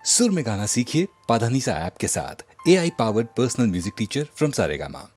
सुर में गाना सीखिए पाधानीसा ऐप के साथ। AI powered personal music teacher from Saregama.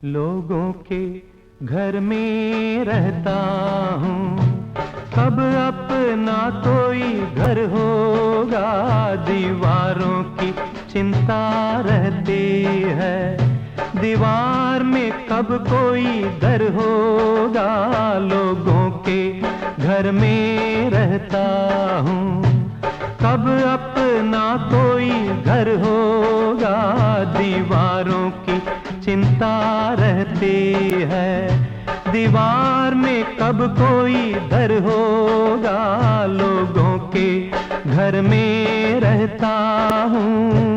लोगों के घर में रहता हूँ, कब अपना कोई घर होगा। दीवारों की चिंता रहती है, दीवार में कब कोई दर होगा। लोगों के घर में रहता हूँ, कब अपना कोई घर होगा। दीवारों की चिंता रहती है। दीवार में कब कोई दर होगा, लोगों के घर में रहता हूँ।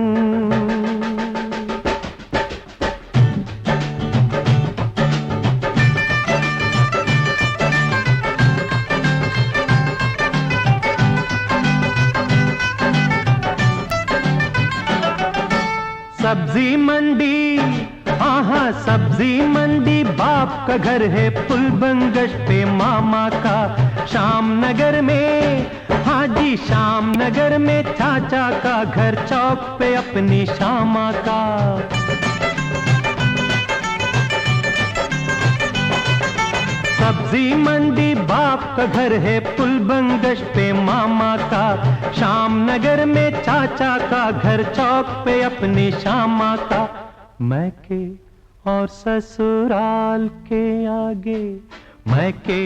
सब्जी मंडी, हाँ हाँ सब्जी मंडी बाप का घर है, पुल बंगश पे मामा का। श्याम नगर में, हाँ जी श्याम नगर में चाचा का घर, चौक पे अपनी श्यामा का। सब्जी मंडी बाप का घर है, पुल बंगश पे मामा का। श्याम नगर में चाचा का घर, चौक पे अपनी श्यामा का। मैके और ससुराल के आगे, मैके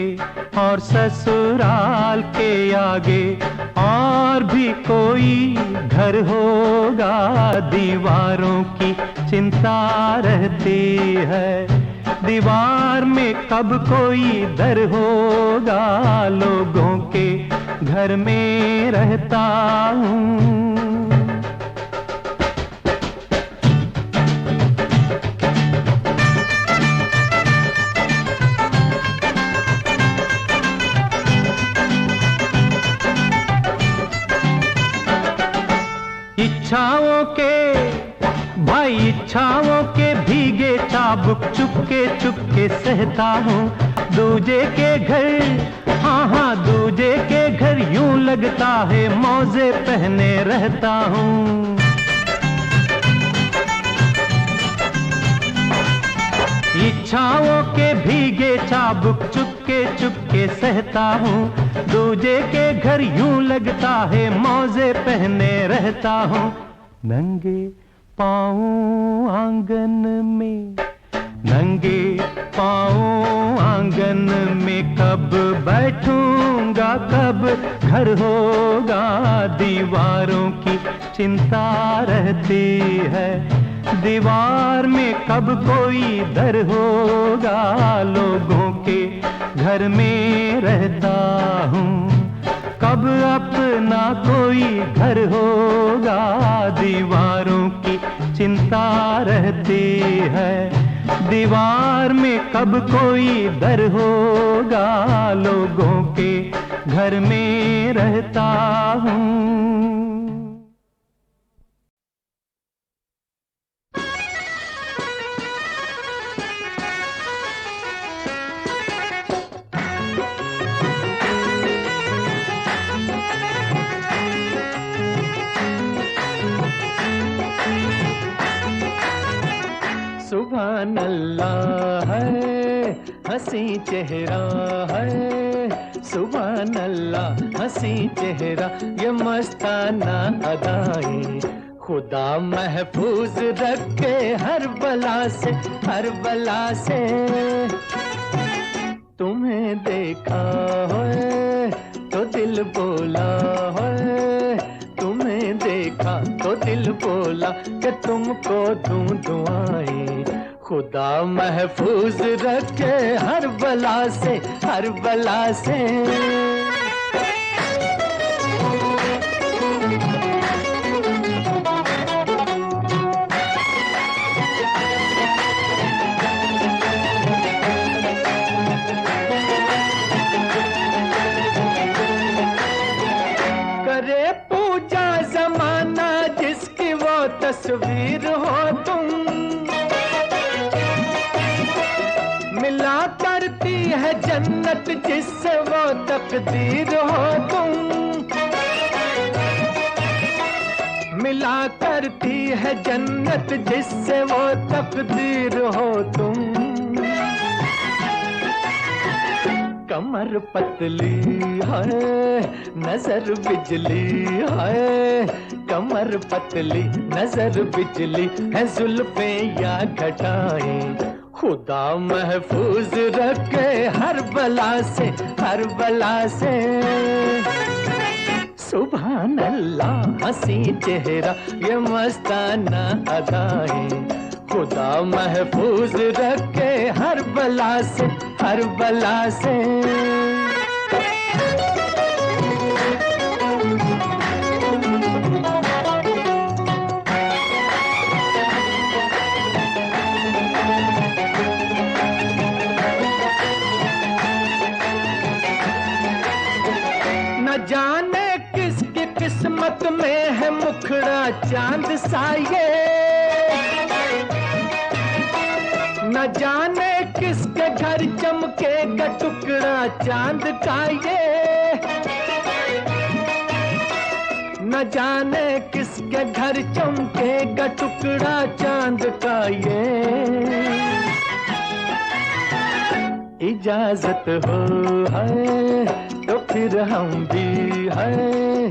और ससुराल के आगे और भी कोई घर होगा, दीवारों की चिंता रहती है। दीवार में कब कोई दर होगा, लोगों के घर में रहता हूँ। इच्छाओं के भाई, इच्छाओं के भीगे चाबुक चुपके चुपके सहता हूँ। दूजे के घर, हाँ हाँ दूजे के घर यूं लगता है मौजे पहने रहता हूँ। इच्छाओं के भीगे चाबुक चुपके चुपके सहता हूँ। दूजे के घर यूं लगता है मौजे पहने रहता हूँ। नंगे पाँव आंगन में, नंगे पाँव आंगन में कब बैठूंगा, कब घर होगा, दीवारों की चिंता रहती है। दीवार में कब कोई दर होगा, लोगों के घर में रहता हूँ। कब अपना कोई घर होगा, दीवारों की चिंता रहती है। दीवार में कब कोई दर होगा, लोगों के घर में रहता हूँ। सुभान अल्लाह है, हंसी चेहरा है। सुभान अल्लाह हंसी चेहरा, ये मस्ताना अदाएं। खुदा महफूज रखे हर बला से, हर बला से। तुम्हें देखा है तो दिल बोला है, तुम्हें देखा तो दिल बोला कि तुमको दूं दुआएं। खुदा महफूज रखे हर बला से, हर बला से। करे पूजा जमाना जिसकी वो तस्वीर हो तुम, मिला करती है जन्नत जिससे वो तकदीर हो तुम, मिला करती है जन्नत जिससे वो तकदीर हो तुम। कमर पतली है नजर बिजली है, कमर पतली नजर बिजली है, जुल्फे या घटाएं। खुदा महफूज रखे हर बला से, हर बला से। सुभान अल्लाह हंसी चेहरा, ये मस्ताना अदाएं। खुदा महफूज रखे हर बला से, हर बला से। न जाने किसकी किस्मत में है मुखड़ा चांद सा ये, न जाने किसके घर चमकेगा टुकड़ा चांद का ये, न जाने किसके घर चमकेगा टुकड़ा चांद का ये। इजाजत हो है तो फिर हम भी है,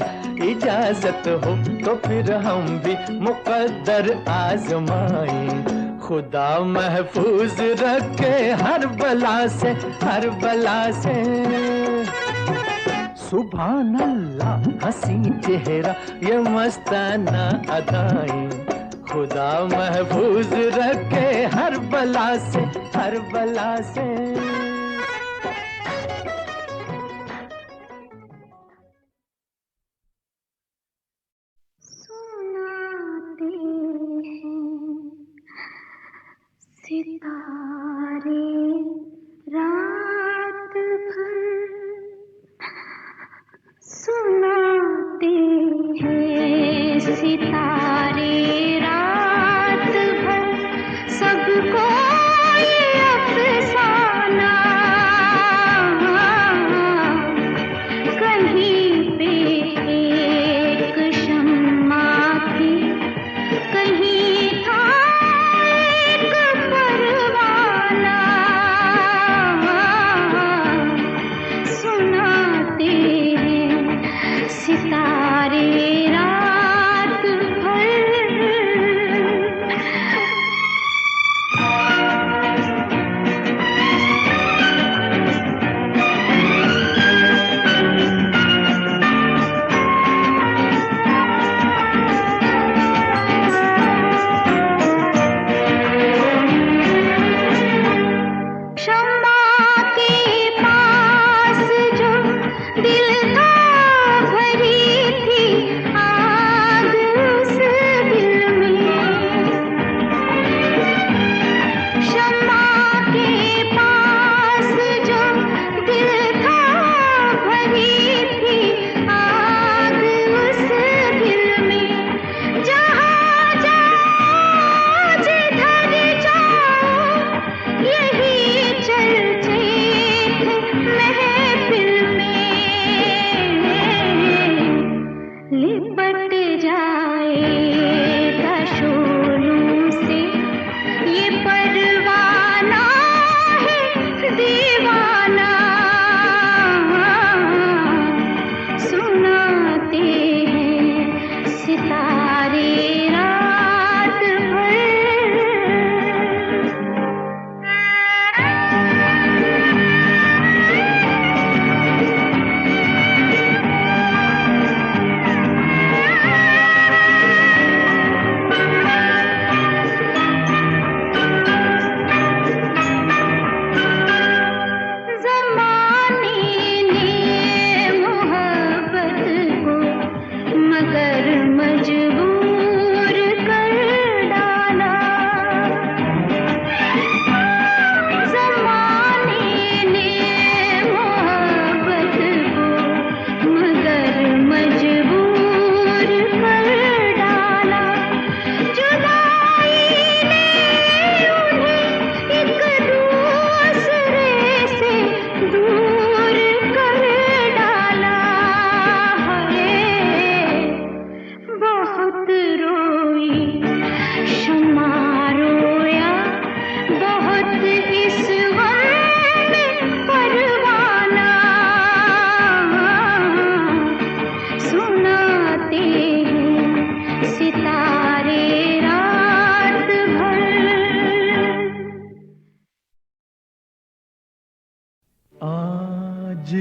इजाजत हो तो फिर हम भी मुकद्दर आजमाएं। खुदा महफूज रखे हर बला से, हर बला से। सुभान अल्लाह हसी चेहरा ये मस्ताना अदाएं। खुदा महफूज रखे हर बला से, हर बला से। सितारे रात भर सुनाते हैं, सितारे रात भर सबको ये अफसाना। कहीं पे एक शम्मा थी, कहीं था सितारे रात भर।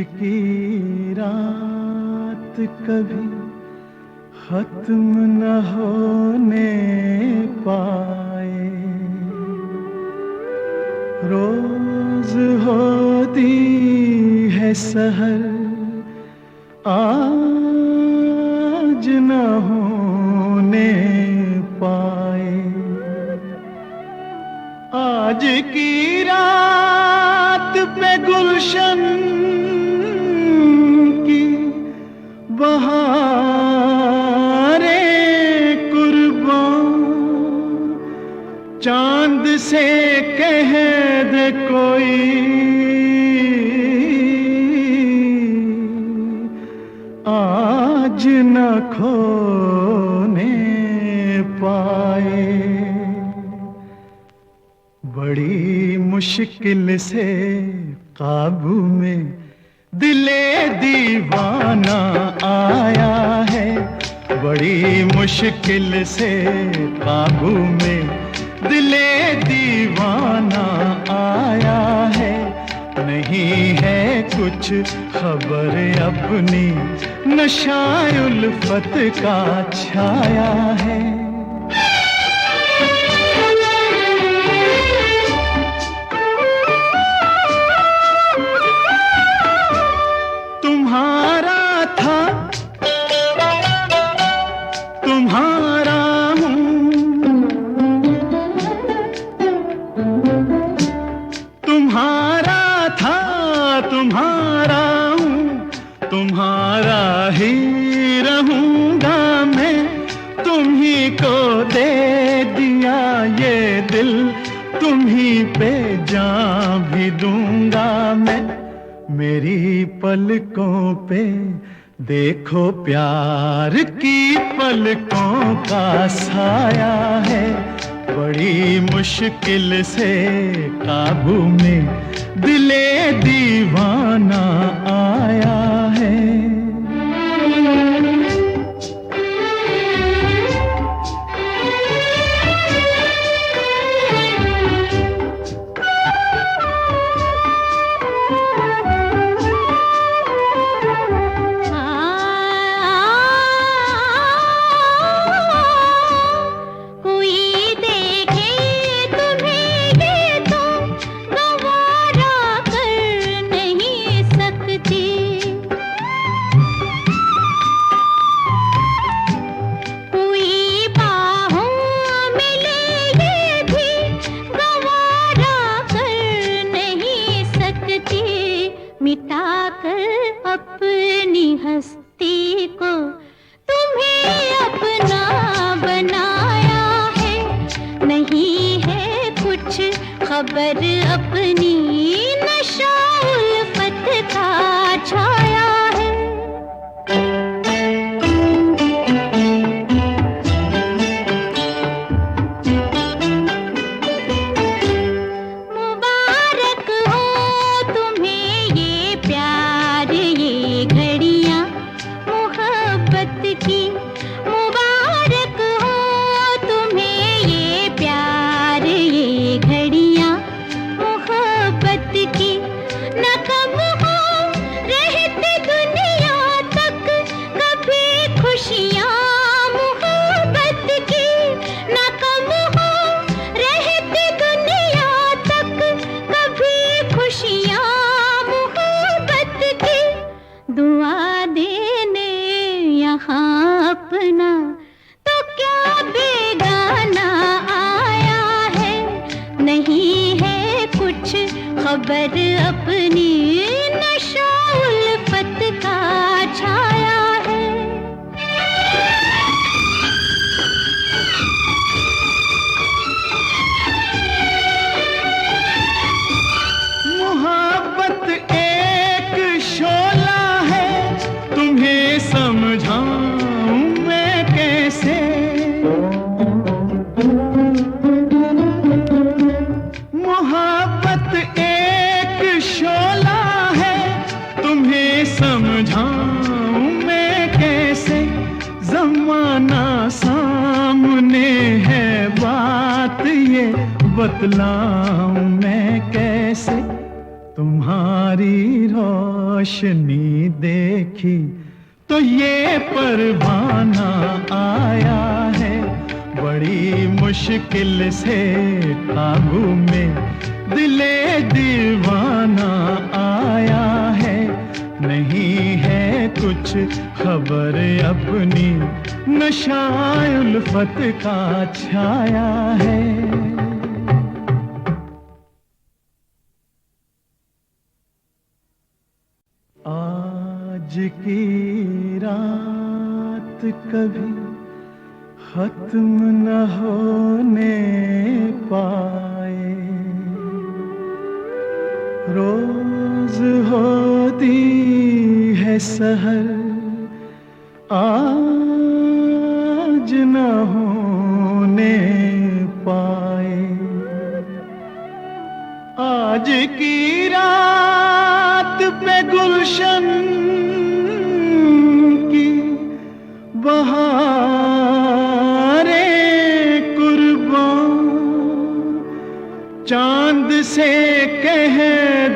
की रात कभी खत्म न होने पाए। रोज होती है सहर, आज न होने पाए। आज की रात पे गुलशन की बहारें कुर्बान, चांद से कह दे कोई आज न खोने पाए। बड़ी मुश्किल से काबू में दिले दीवाना आया है, बड़ी मुश्किल से काबू में दिले दीवाना आया है। नहीं है कुछ खबर अपनी, नशा उल्फत का छाया है। तुम्हारा था तुम्हारा हूँ, तुम्हारा था तुम्हारा हूँ, तुम्हारा ही रहूंगा मैं। तुम ही को दे दिया ये दिल, तुम ही पे जान भी दूंगा मैं। मेरी पलकों पे देखो प्यार की पलकों का साया है, बड़ी मुश्किल से काबू में दिले दीवाना आया है। मिटाकर अपनी हस्ती को तुम्हें अपना बनाया है। नहीं है कुछ खबर अपनी, नशा उल्फत का छाया है। दुआ देने यहाँ अपना तो क्या बेगाना आया है। नहीं है कुछ खबर अपनी, नशा उल्फत का छाया है। मोहब्बत एक शोला है, तुम्हें समझाऊं मैं कैसे। मोहब्बत एक शोला है, तुम्हें समझाऊं मैं कैसे। जमाना सामने है, बात ये बतलाऊं मैं कैसे। तुम्हारी रोशनी देखी तो ये परवाना आया है, बड़ी मुश्किल से काबू में दिले दीवाना आया है, नहीं है कुछ खबर अपनी, नशा उल्फत का छाया है। आज की रात कभी खत्म न होने पाए, रोज होती है सहर, आज न होने पाए। आज की रात पे गुलशन की बहारें कुर्बान, चांद से कह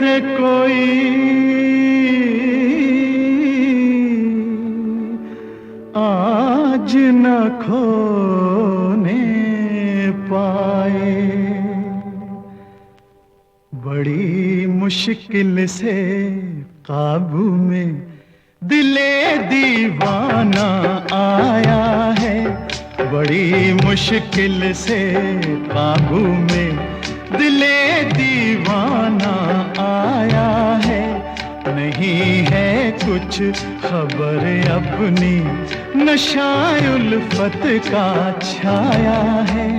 दे कोई आज न खोने पाए। बड़ी मुश्किल से काबू में दिले दीवाना आया है, बड़ी मुश्किल से काबू में दिले दीवाना आया है। नहीं है कुछ खबर अपनी, नशा उल्फत का छाया है।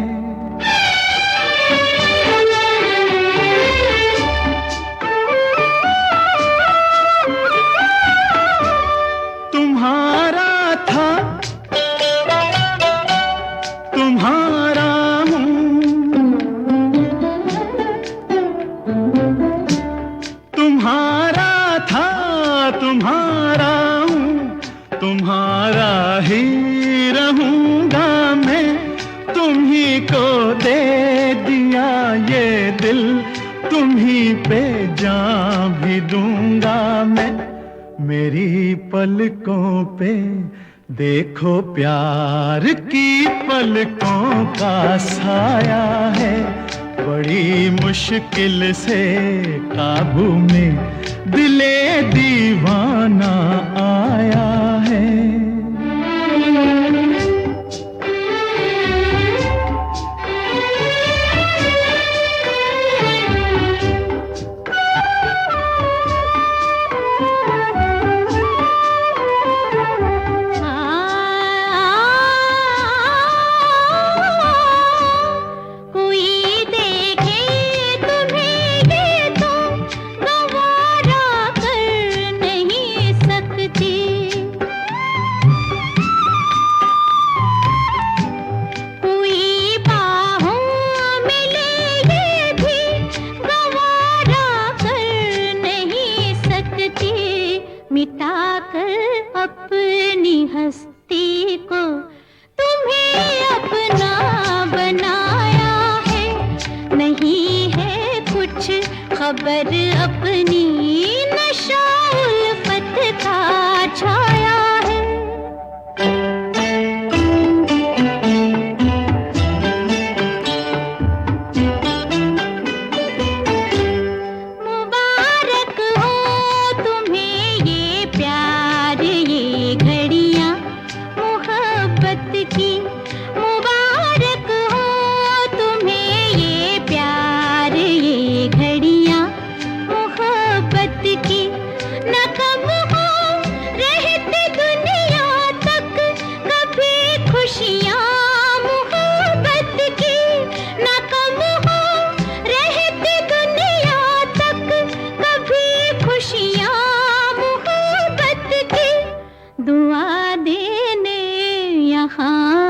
तुम्हारा था तुम्हारा हूँ, तुम्हारा था तुम्हारा हूँ, तुम्हारा ही रहूंगा मैं। तुम ही को दे दिया ये दिल, तुम ही पे जान भी दूंगा मैं। मेरी पलकों पे देखो प्यार की पलकों का साया है, बड़ी मुश्किल से काबू में दिले दीवाना आया है। मिटाकर अपनी हस्ती को तुम्हें अपना बनाया है। नहीं है कुछ खबर अपनी, नशा उल्फत का छाया है।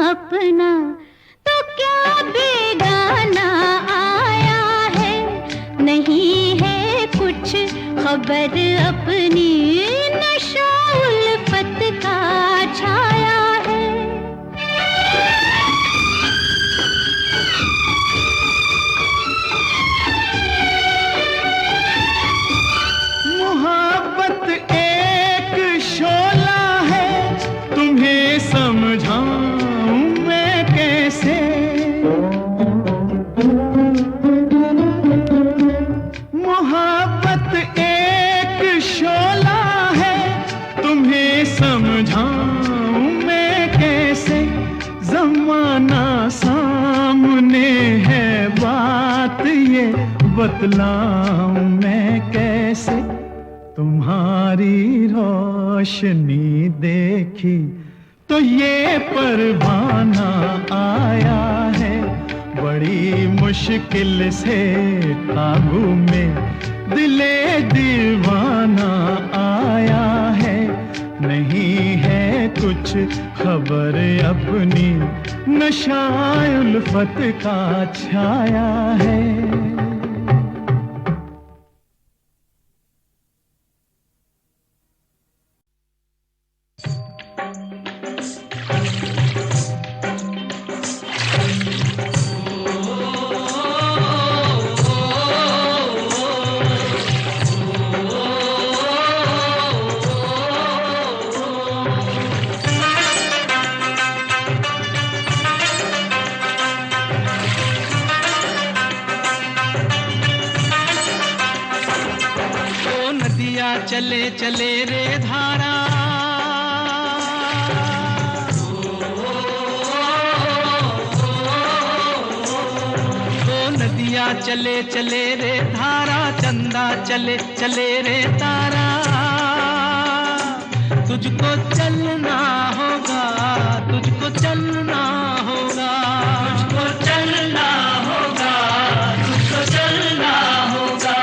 अपना तो क्या बेगाना आया है। नहीं है कुछ खबर अपनी, नशा उल्फत का छाया है। मोहब्बत एक शोला है, तुम्हें समझाऊं मैं कैसे। एक शोला है, तुम्हें समझाऊं मैं कैसे, जमाना सामने है, बात ये बतलाऊं मैं कैसे। तुम्हारी रोशनी देखी तो ये परवाना आया है, बड़ी मुश्किल से काबू में दिले दीवाना आया है। नहीं है कुछ खबर अपनी, नशा उल्फत का छाया है। चले चले रे धारा, ओ नदियाँ चले चले रे धारा, चंदा चले चले रे तारा। तुझको चलना होगा, तुझको चलना होगा, तुझको चलना होगा, तुझको चलना होगा।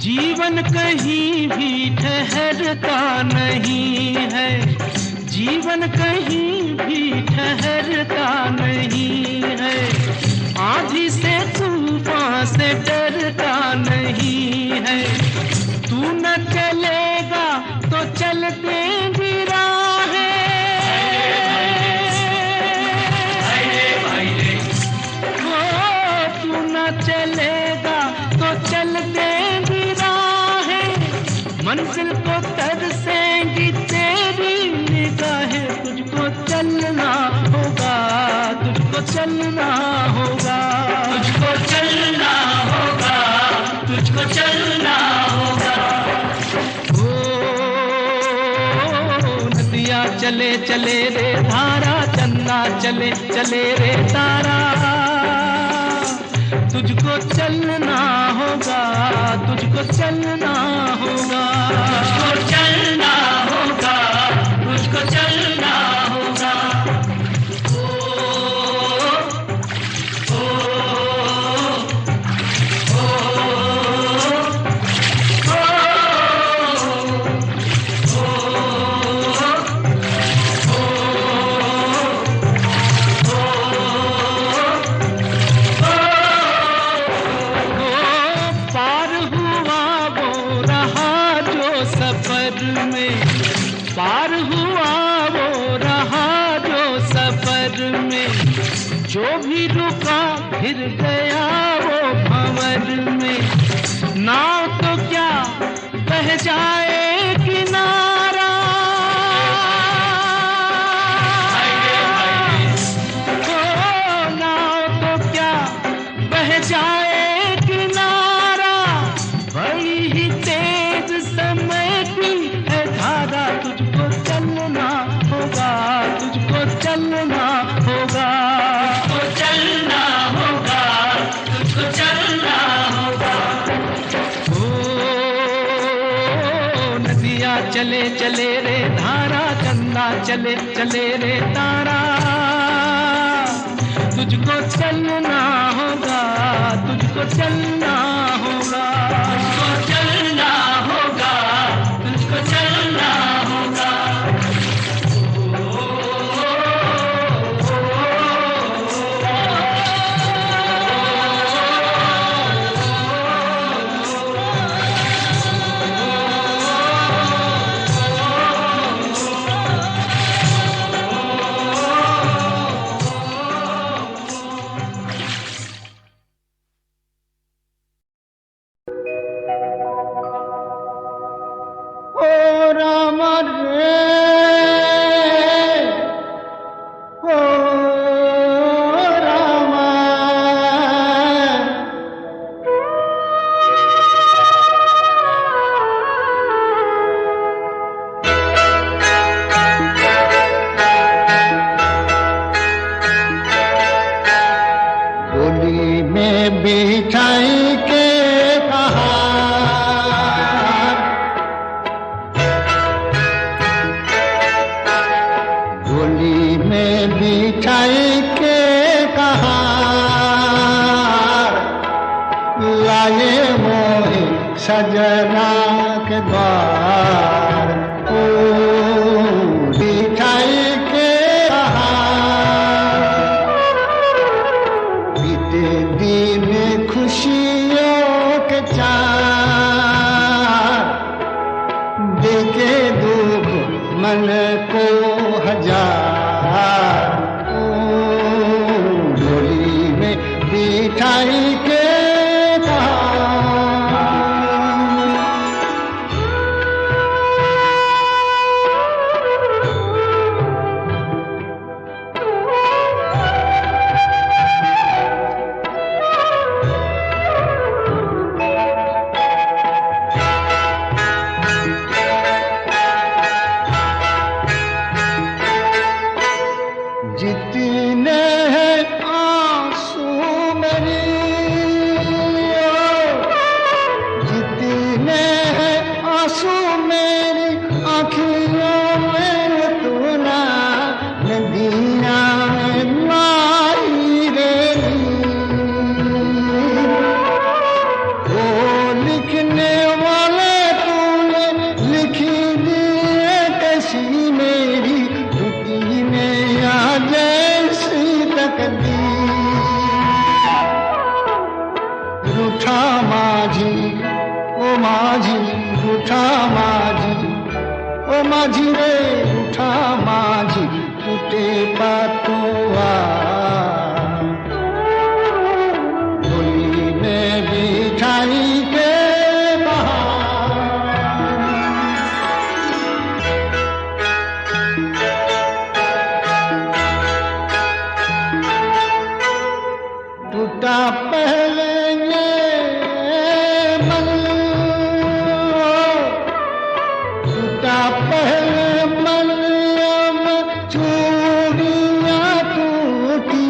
जीवन कहीं भी ठहरता नहीं है, जीवन कहीं भी ठहरता नहीं है। आंधी से तूफान से डरता नहीं है। तू न चलेगा तो चलते भी राहें, तू न चलेगा तो चलते भी राहें। मंजिल को तरसेंगी तेरी निगाहें। तुझको चलना होगा, तुझको चलना होगा, तुझको चलना होगा, तुझको चलना होगा। ओ नदियाँ चले चले रे धारा, चंदा चले चले रे तारा। तुझको चलना होगा, तुझको चलना होगा, तुझको चलना होगा, तुझको चलना होगा। पार हुआ वो रहा जो सफर में, जो भी रुका फिर गया वो भंवर में। नाव तो क्या बह जाए किनारा, ओ नाव तो क्या बह जाए किनारा। बड़ी ही तेज समय की है धारा। तुझको चलना होगा, तुझको चलना होगा, तुझको चलना होगा, तुझको चलना होगा। ओ नदियाँ चले चले रे धारा, चंदा चले चले रे तारा। तुझको चलना होगा, तुझको चलना होगा, तुझको चलना होगा, तुझको चलना होगा। सजना के द्वार ओ मिठाई के बहार बीते दिन खुशियों के चार देखे दुख मन को हजार ओ डोली में मिठाई के जितने हैं आंसू मेरी जितने हैं आंसू मेरी आँखियों में तू ना नदियाँ लाई रेली वो लिखने वाले तूने लिखी दिए कैसी मेरी टूटी में जैसी तकदीर रूठा माझी ओ माझी रूठा माझी ओ माझी रे रूठा माझी टूटे पातुआ डोली में बिठाई के टूटा पहले ये मन टूटा पहले मन में चूड़ियाँ टूटी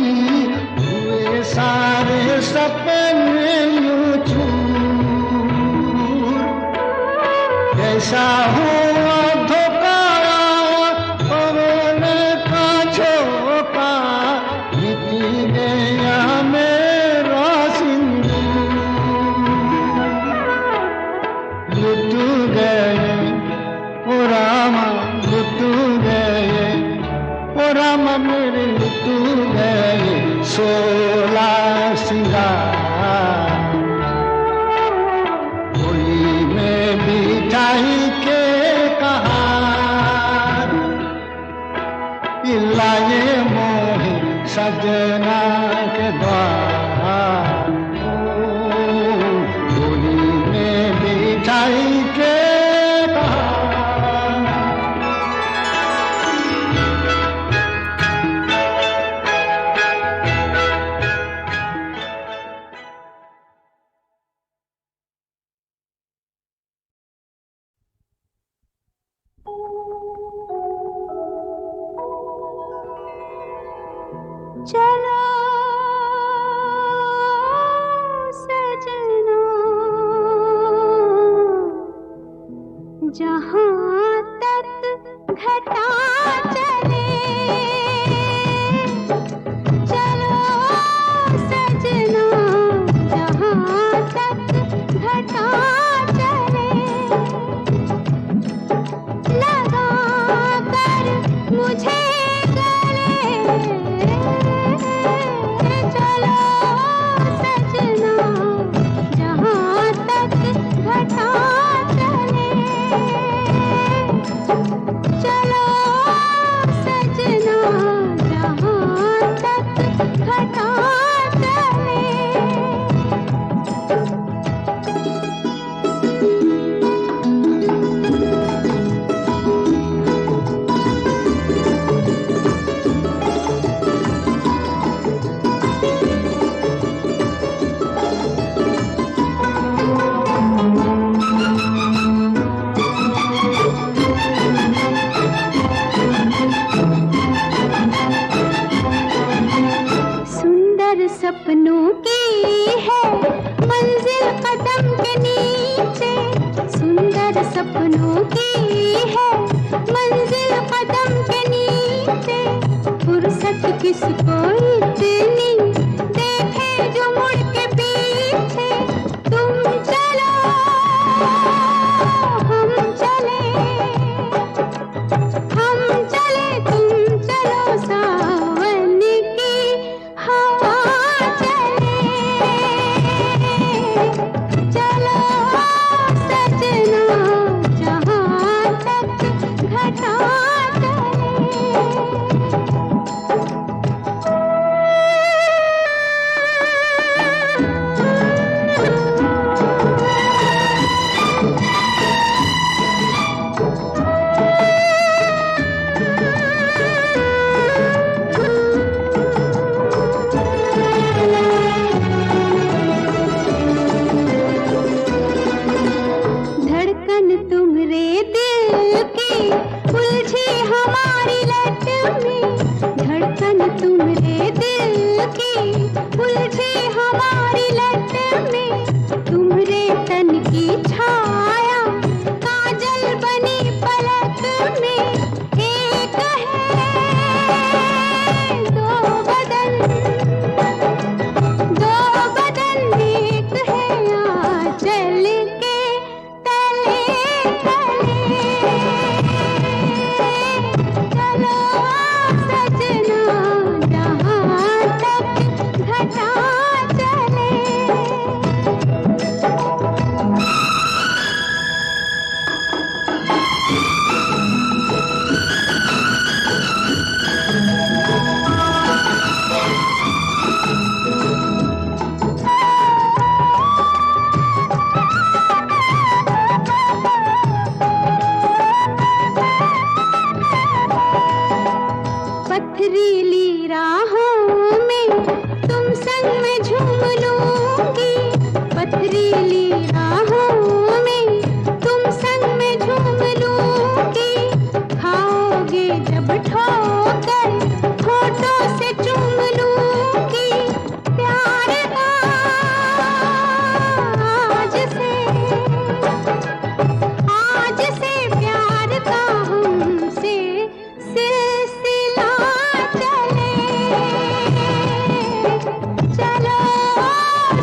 हुए सारे सपने यूं चूर कैसा हुआ धोखा पवन का झोंका मिट्टी गया मेरा सिंदूर लुट गए ओ रामा लुट गए ओ रामा मेरे लुट गए 16 सिंगार होली में बिठाई के कहार लाए मोहे सजना के द्वार ओ डोली में बिठाई के कहार चलो सजना जहाँ तक घटा चले चलो सजना जहाँ तक घटा चले लगा कर मुझे चलो सजना जहाँ तक घटा चले चलो सजना जहाँ तक घटा चले सपनों की है मंजिल कदम के नीचे सुंदर सपनों की है मंजिल कदम के नीचे फुर्सत किसको इतनी देखे जो मुड़ के पीछे तुम चलो में तुम संग में झूम लूंगी, पथरीली राहों में तुम संग में झूम लूंगी, खाओगे जब ठोकर होठों से चूम लूंगी, प्यार आज से प्यार का हमसे सिलसिला चले, चलो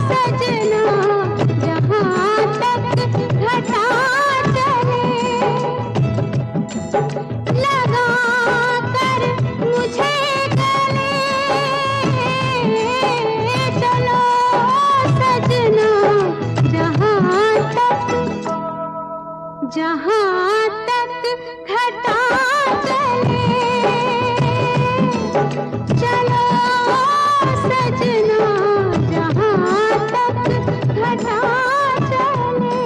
सजना जहाँ तक घटा चले, लगा कर मुझे गले, चलो सजना जहाँ तक घटा चले, चलो सजना जहाँ तक घटा चले।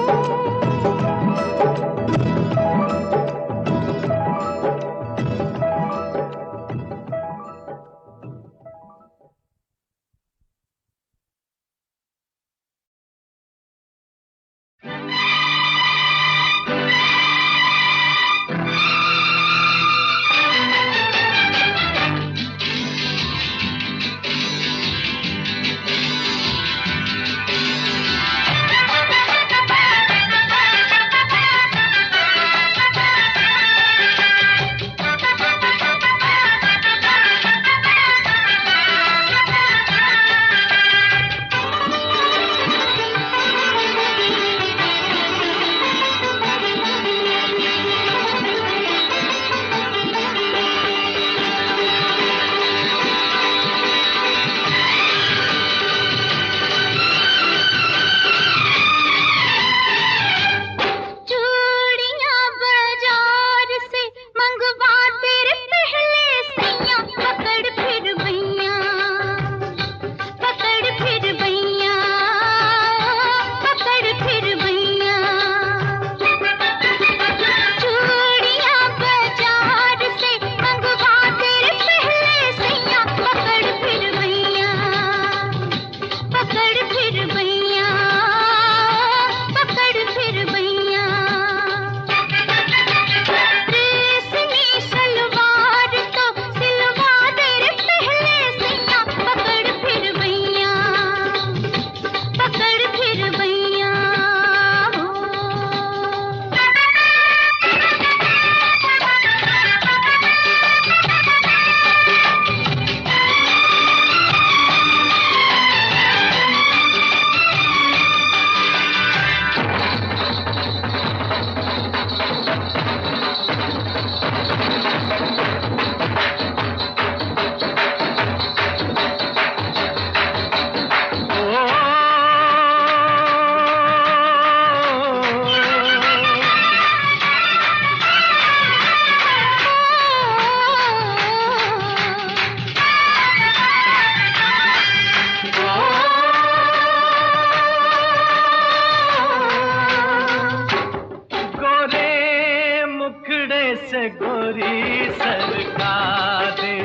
से गोरी सरकार दे,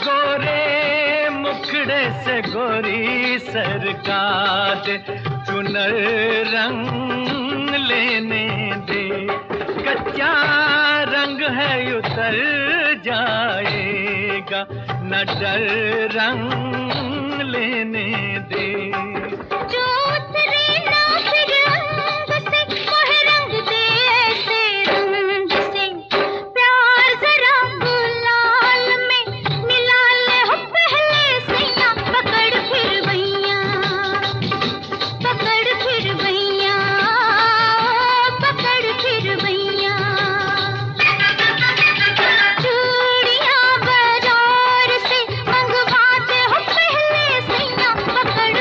गोरे मुखड़े से गोरी सरकार दे, चुनर रंग लेने दे, कच्चा रंग है उतर जाएगा, न डर रंग लेने दे। जो उतरे ना फिर रंग से, वह रंग दे ऐसे रंग से, प्यार जरा गुलाल में मिला ले हो पहले से, या पकड़ फिर भैया, पकड़ फिर भैया, पकड़ फिर भैया। चूड़ियां बाजार से मंगवाते हो पहले से, या पकड़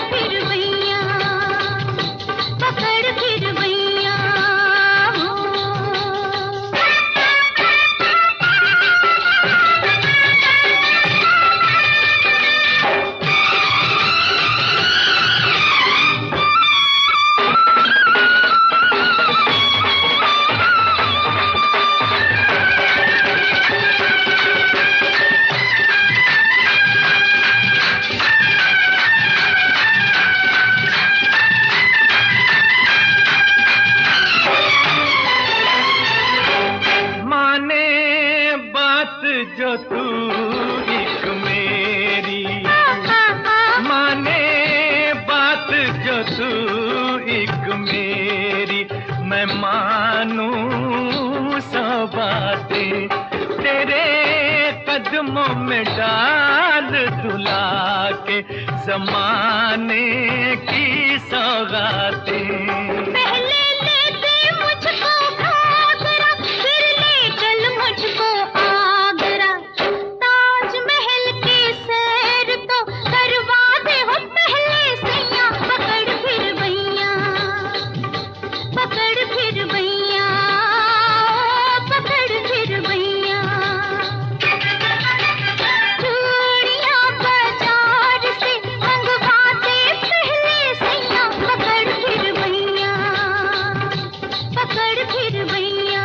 जो तू एक मेरी, माने बात जो तू एक मेरी, मैं मानूं सौ बातें तेरे कदमों में डाल दुला के, ज़माने की सौगातें। पहले ले दे मुझको घाघरा, फिर ले चल मुझको आगरा, ताजमहल की सैर तो करवा दे हो पहले सैया, पकड़ फिर भैया, पकड़ फिर भैया, पकड़ फिर भैया। चूड़ियां बाजार से मंगवा दे पहले सैया, पकड़ फिर भैया, पकड़ फिर भैया।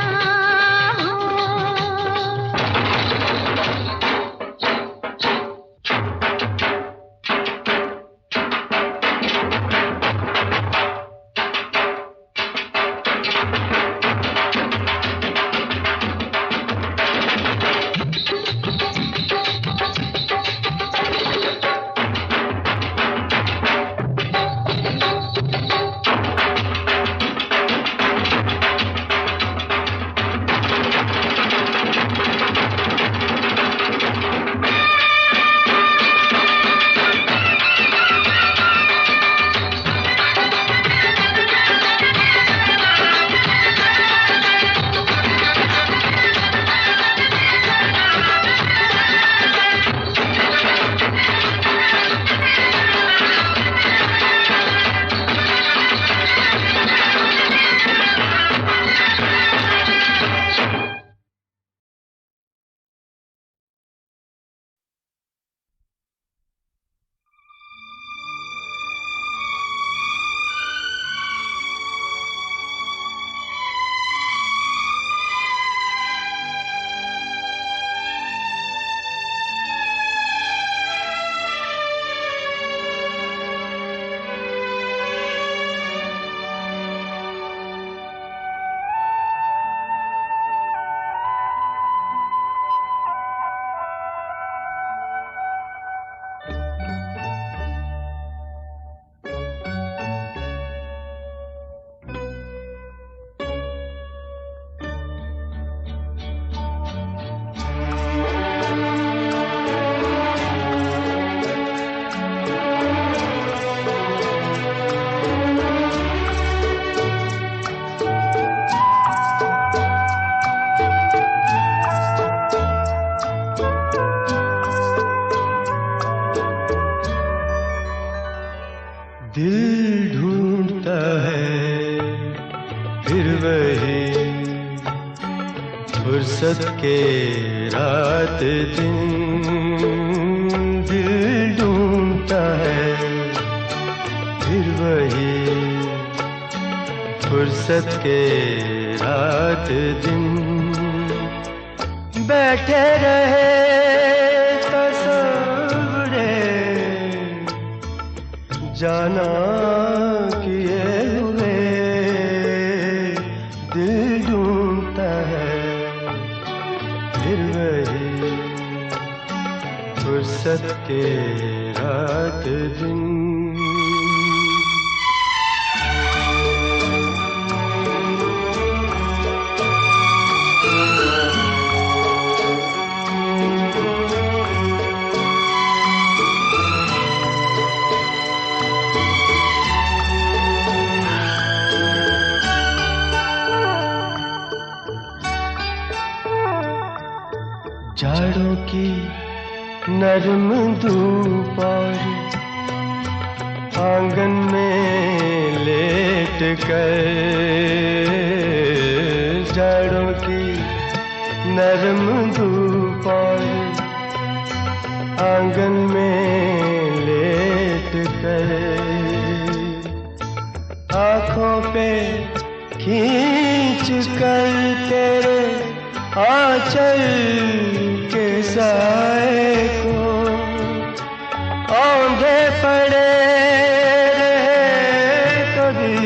दिल ढूंढता है फिर वही फुर्सत के रात दिन, दिल ढूंढता है फिर वही फुर्सत के रात दिन, बैठे रहे तस्वुरे जाना किए हुए, दिल ढूंढता है फिर वही फुर्सत के रात दिन। जाड़ों की नरम धूप और आंगन में लेट कर, जाड़ों की नरम धूप और आंगन में लेट कर, आँखों पे खींच कर तेरे आंचल के साए को औंधे पड़े रहे कभी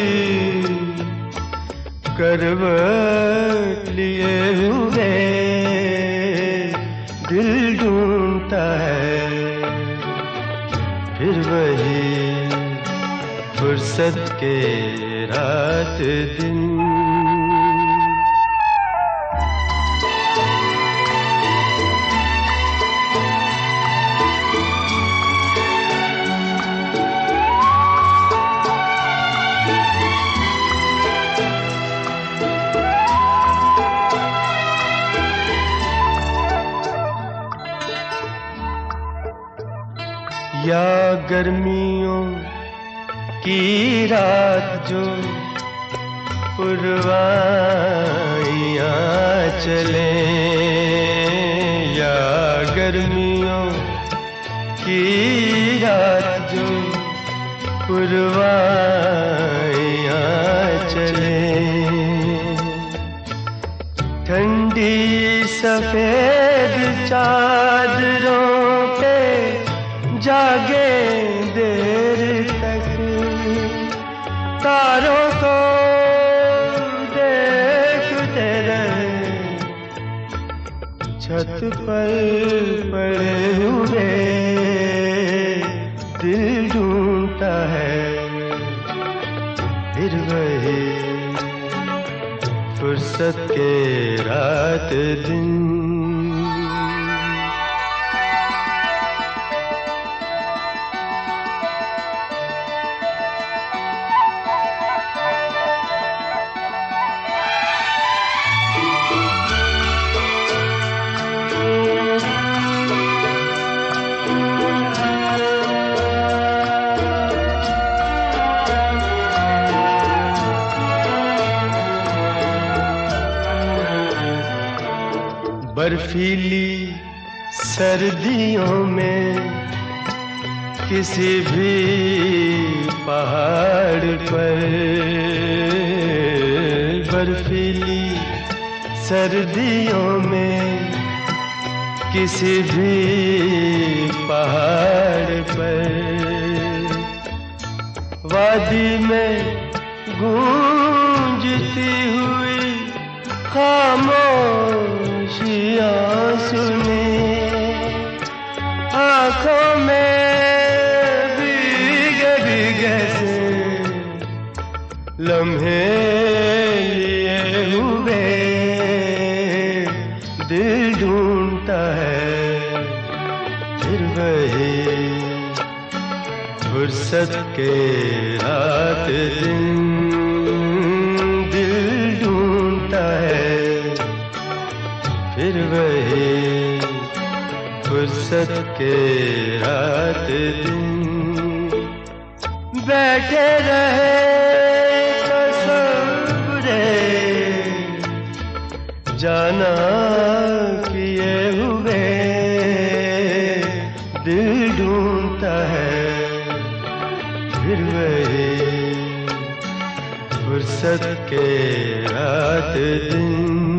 करवट लिए हुए, दिल फिर वही फुर्सत के रात दिन। या गर्मियों की रात जो पुरवाइयाँ चले, या गर्मियों की रात जो पुरवाइयाँ चले, ठंडी सफेद चादरों पे जागे देर तक, तारों को देखते रहे, छत पर पड़े हुए दिल ढूंढता है फिर वही फुर्सत के रात दिन। बर्फीली सर्दियों में किसी भी पहाड़ पर, बर्फीली सर्दियों में किसी भी पहाड़ पर, वादी में गूंजती हुई खामोशियाँ सुने, आँखों में भीगे भीगे से लम्हे लिए हुए दिल ढूंढता है फिर वही फुर्सत के रात दिन। दिल ढूंढता है फिर वही फुर्सत के रात दिन। बैठे रहे तसव्वुरे जाना किए हुए दिल ढूंढता है फिर वही फुर्सत के रात दिन।